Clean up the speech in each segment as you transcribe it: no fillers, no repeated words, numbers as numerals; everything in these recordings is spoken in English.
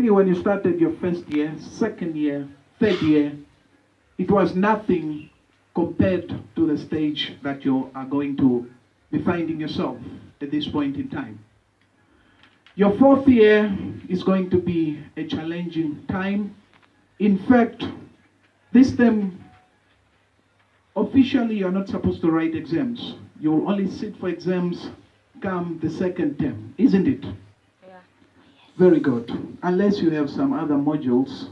maybe when you started your first year, second year, third year, it was nothing compared to the stage that you are going to be finding yourself at this point in time. Your fourth year is going to be a challenging time. In fact, this term, officially you're not supposed to write exams. You will only sit for exams come the second term, isn't it? Yeah. Very good. Unless you have some other modules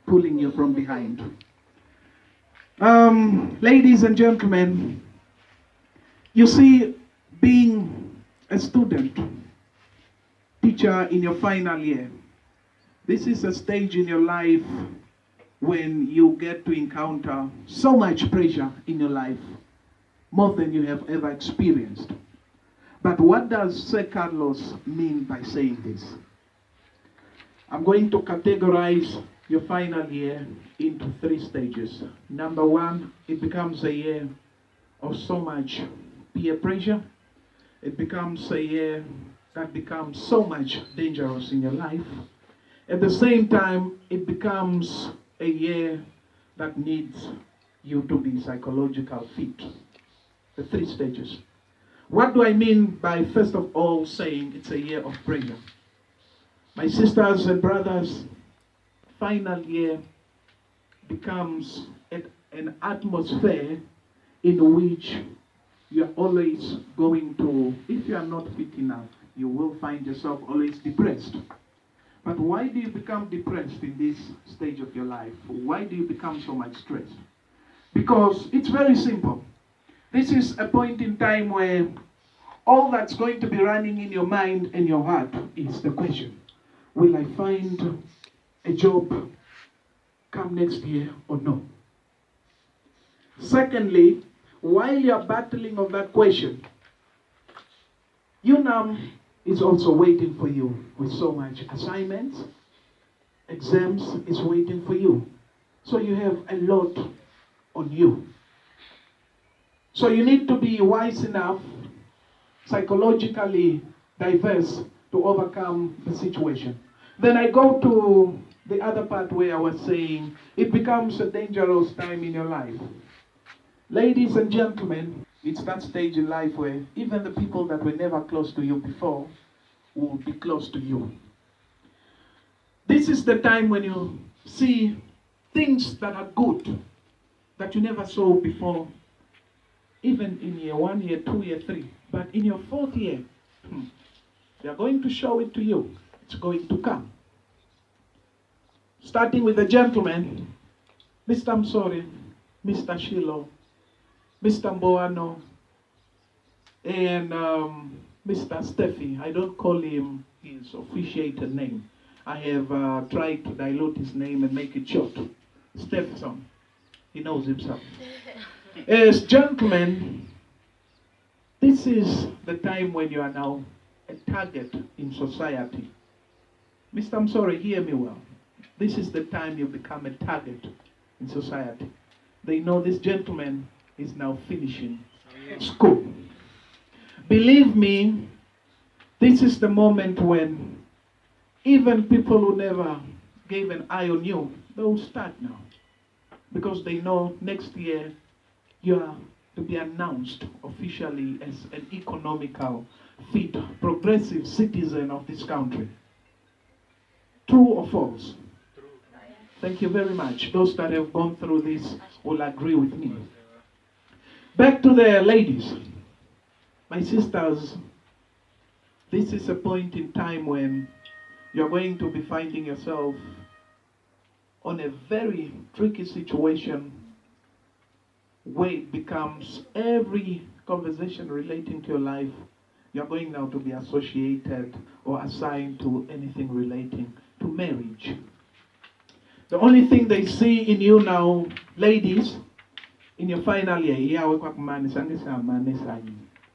pulling you from behind. Ladies and gentlemen, you see, being a student, teacher in your final year, this is a stage in your life when you get to encounter so much pressure in your life, more than you have ever experienced. But what does Sir Carlos mean by saying this? I'm going to categorize your final year into 3 stages. Number 1, it becomes a year of so much peer pressure. It becomes a year that becomes so much dangerous in your life. At the same time, it becomes a year that needs you to be psychological fit. The 3 stages. What do I mean by, first of all, saying it's a year of pressure? My sisters and brothers, final year becomes an atmosphere in which you are always going to, if you are not fit enough, you will find yourself always depressed. But why do you become depressed in this stage of your life? Why do you become so much stressed? Because it's very simple. This is a point in time where all that's going to be running in your mind and your heart is the question, will I find a job come next year or no? Secondly, while you're battling on that question, UNAM is also waiting for you with so much assignments, exams is waiting for you. So you have a lot on you. So you need to be wise enough, psychologically diverse to overcome the situation. Then I go to the other part where I was saying it becomes a dangerous time in your life. Ladies and gentlemen, it's that stage in life where even the people that were never close to you before will be close to you. This is the time when you see things that are good that you never saw before, even in year 1, year 2, year 3. But in your 4th year, they are going to show it to you. It's going to come. Starting with the gentleman, Mr. Msori, Mr. Shilo, Mr. Mboano, and Mr. Steffi. I don't call him his officiated name. I have tried to dilute his name and make it short. Steffson. He knows himself. As gentlemen, this is the time when you are now a target in society. Mr. I'm sorry, hear me well. This is the time you become a target in society. They know this gentleman is now finishing school. Believe me, this is the moment when even people who never gave an eye on you, they will start now. Because they know next year you are to be announced officially as an economical, fit, progressive citizen of this country. True or false? True. Thank you very much. Those that have gone through this will agree with me. Back to the ladies. My sisters, this is a point in time when you're going to be finding yourself on a very tricky situation where it becomes every conversation relating to your life, you're going now to be associated or assigned to anything relating to marriage. The only thing they see in you now, ladies, in your final year,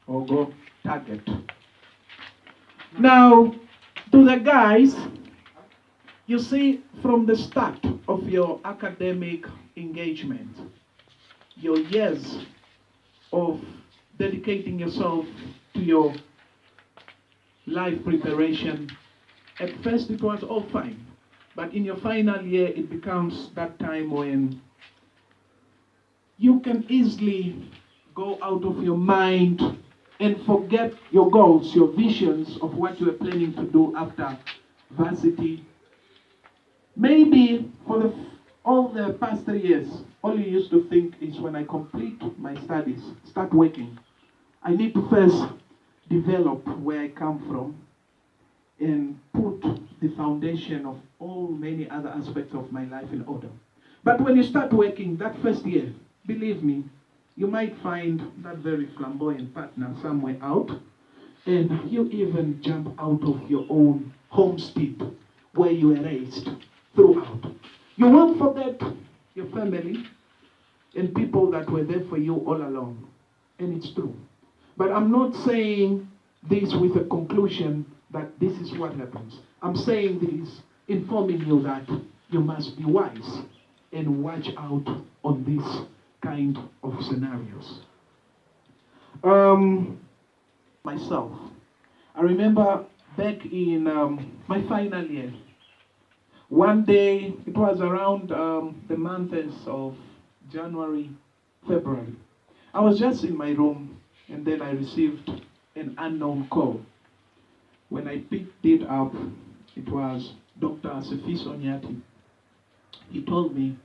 or go target. Now, to the guys, you see from the start of your academic engagement, your years of dedicating yourself to your life preparation, At first it was all fine. But in your final year, it becomes that time when you can easily go out of your mind and forget your goals, your visions of what you are planning to do after varsity. Maybe for all the past 3 years, all you used to think is when I complete my studies, start working, I need to first develop where I come from and put the foundation of all many other aspects of my life in order. But when you start working that first year, believe me, you might find that very flamboyant partner somewhere out, and you even jump out of your own homestead where you were raised throughout. You won't forget your family and people that were there for you all along, and it's true. But I'm not saying this with a conclusion that this is what happens. I'm saying this, informing you that you must be wise and watch out on these kind of scenarios. Myself, I remember back in my final year, one day, it was around the months of January, February. I was just in my room and then I received an unknown call. When I picked it up, it was Dr. Sefiso Nyati. He told me,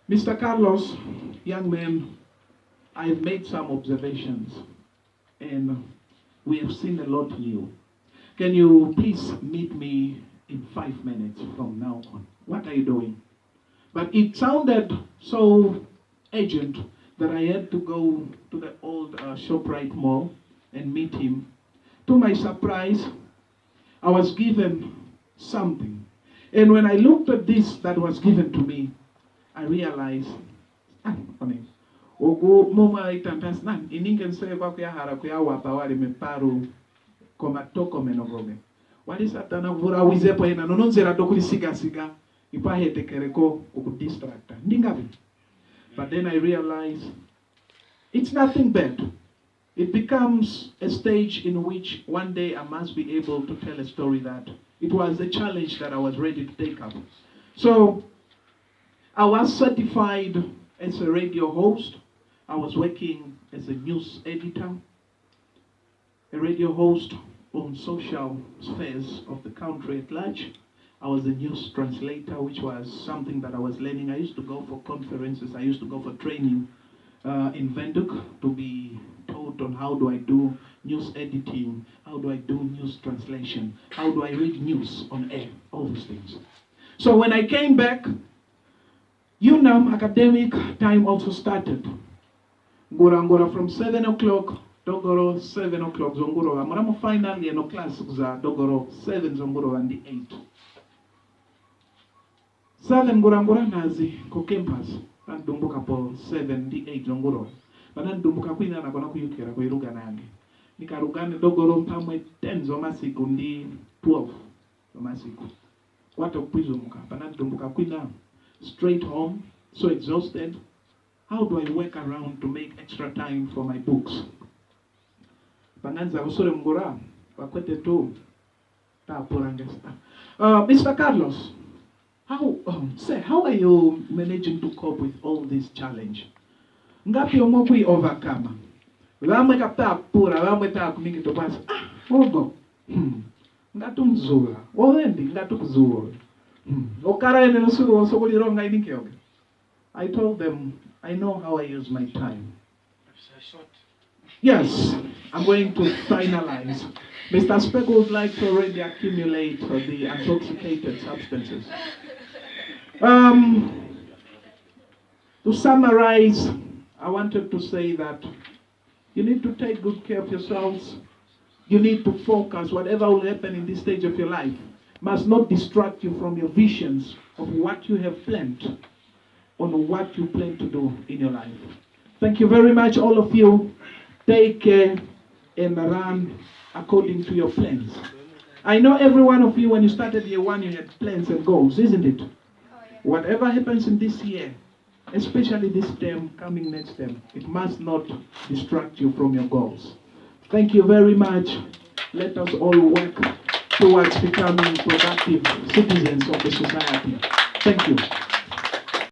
Mr. Carlos, young man, I've made some observations and we have seen a lot in you. Can you please meet me in 5 minutes from now on? What are you doing? But it sounded so urgent that I had to go to the old ShopRite mall and meet him. To my surprise, I was given something. And when I looked at this that was given to me, I realized, ogo moma itantas nan iningen se kwa hara kwa wapa wale meparu komatoko menogome. Wali satana vura wizepo ina nononzera dokuli siga ipa hetekereko ukudistracta. Ndingavi. But then I realized it's nothing bad. It becomes a stage in which one day I must be able to tell a story that it was a challenge that I was ready to take up. So I was certified as a radio host. I was working as a news editor, a radio host on social spheres of the country at large. I was a news translator, which was something that I was learning. I used to go for conferences. I used to go for training in Windhoek to be taught on how do I do news editing, how do I do news translation, how do I read news on air, all these things. So when I came back, UNAM academic time also started. Ngora from 7 o'clock, dogoro 7 o'clock, zongoro. Maramo finally no class za dogoro 7 zongoro and the 8. 7 ngora nazi ko campus. Dumbuka po 7 the 8 zongoro. Banan dumbuka kwina na kona kuyukira ko iruga nange. Nikarugane dogoro pamwe 10 zomasiku ndi 12 zomasiku. Wato kwizomuka. Banan dumbuka kwina straight home, so exhausted. How do I work around to make extra time for my books? Bananza usore mgora, wakwete tu, Mr. Carlos, how are you managing to cope with all this challenge? Ngapi omokwi overcome? Lamwe kapta pura, lamwe ta kumiki to pass. Ogo. Ngatu mzura. Ohendi ngatu kuzura. Okara ene nusuru osokoli ronga inike oge. I told them, I know how I use my time. Yes, I'm going to finalize. Mr. Speck would like to already accumulate the intoxicated substances. To summarize, I wanted to say that you need to take good care of yourselves. You need to focus. Whatever will happen in this stage of your life must not distract you from your visions of what you have planned, on what you plan to do in your life. Thank you very much, all of you. Take care and run according to your plans. I know every one of you, when you started year one, you had plans and goals, isn't it? Whatever happens in this year, especially this term, coming next term, it must not distract you from your goals. Thank you very much. Let us all work towards becoming productive citizens of the society.